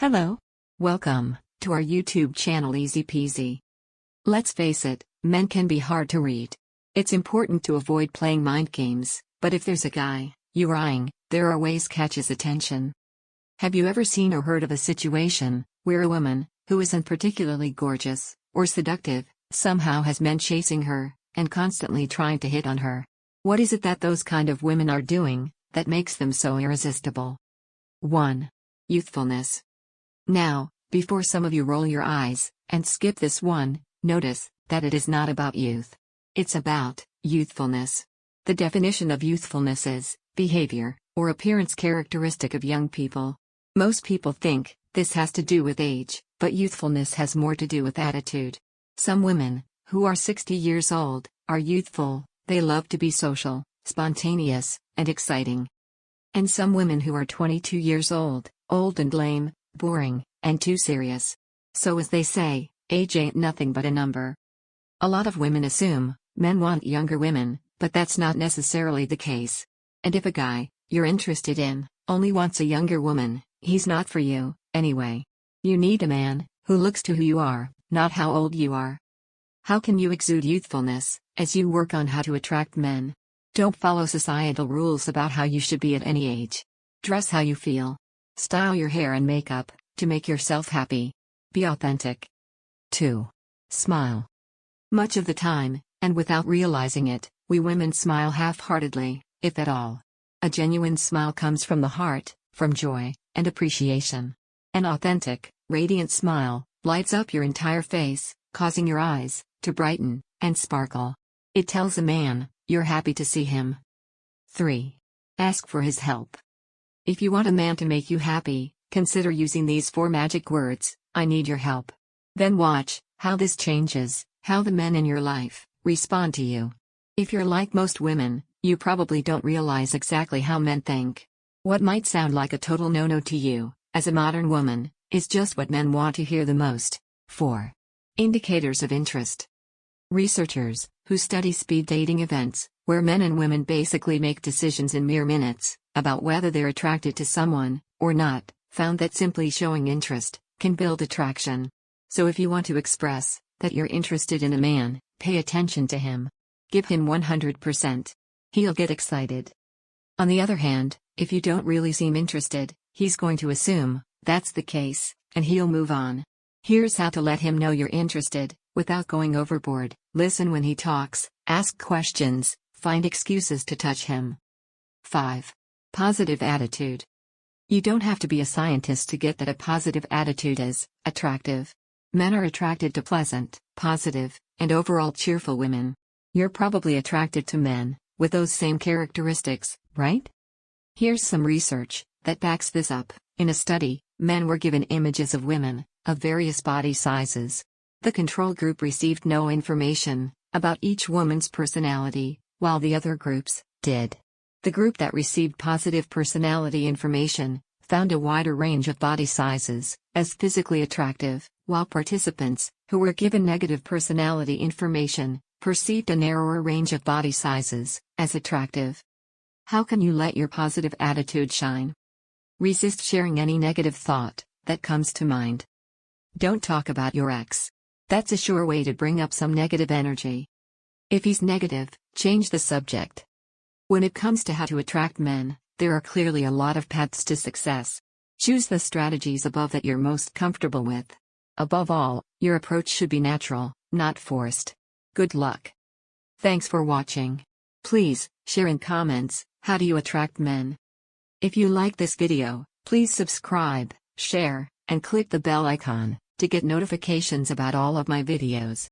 Hello. Welcome to our YouTube channel Easy Peasy. Let's face it, men can be hard to read. It's important to avoid playing mind games, but if there's a guy you're eyeing, there are ways catch his attention. Have you ever seen or heard of a situation where a woman, who isn't particularly gorgeous or seductive, somehow has men chasing her and constantly trying to hit on her? What is it that those kind of women are doing that makes them so irresistible? 1. Youthfulness. Now, before some of you roll your eyes and skip this one, notice that it is not about youth. It's about youthfulness. The definition of youthfulness is behavior or appearance characteristic of young people. Most people think this has to do with age, but youthfulness has more to do with attitude. Some women, who are 60 years old, are youthful. They love to be social, spontaneous, and exciting. And some women who are 22 years old and lame, boring, and too serious. So as they say, age ain't nothing but a number. A lot of women assume men want younger women, but that's not necessarily the case. And if a guy you're interested in only wants a younger woman, he's not for you, anyway. You need a man who looks to who you are, not how old you are. How can you exude youthfulness as you work on how to attract men? Don't follow societal rules about how you should be at any age. Dress how you feel. Style your hair and makeup to make yourself happy. Be authentic. 2. Smile. Much of the time, and without realizing it, we women smile half-heartedly, if at all. A genuine smile comes from the heart, from joy and appreciation. An authentic, radiant smile lights up your entire face, causing your eyes to brighten and sparkle. It tells a man you're happy to see him. 3. Ask for his help. If you want a man to make you happy, consider using these 4 magic words: I need your help. Then watch how this changes how the men in your life respond to you. If you're like most women, you probably don't realize exactly how men think. What might sound like a total no-no to you, as a modern woman, is just what men want to hear the most. 4. Indicators of interest. Researchers, who study speed dating events, where men and women basically make decisions in mere minutes about whether they're attracted to someone or not, found that simply showing interest can build attraction. So if you want to express that you're interested in a man, pay attention to him. Give him 100%. He'll get excited. On the other hand, if you don't really seem interested, he's going to assume that's the case, and he'll move on. Here's how to let him know you're interested without going overboard. Listen when he talks, ask questions, find excuses to touch him. 5. Positive attitude. You don't have to be a scientist to get that a positive attitude is attractive. Men are attracted to pleasant, positive, and overall cheerful women. You're probably attracted to men with those same characteristics, right? Here's some research that backs this up. In a study, men were given images of women of various body sizes. The control group received no information about each woman's personality, while the other groups did. The group that received positive personality information found a wider range of body sizes as physically attractive, while participants who were given negative personality information perceived a narrower range of body sizes as attractive. How can you let your positive attitude shine? Resist sharing any negative thought that comes to mind. Don't talk about your ex. That's a sure way to bring up some negative energy. If he's negative, change the subject. When it comes to how to attract men, there are clearly a lot of paths to success. Choose the strategies above that you're most comfortable with. Above all, your approach should be natural, not forced. Good luck. Thanks for watching. Please, share in comments, how do you attract men? If you like this video, please subscribe, share, and click the bell icon to get notifications about all of my videos.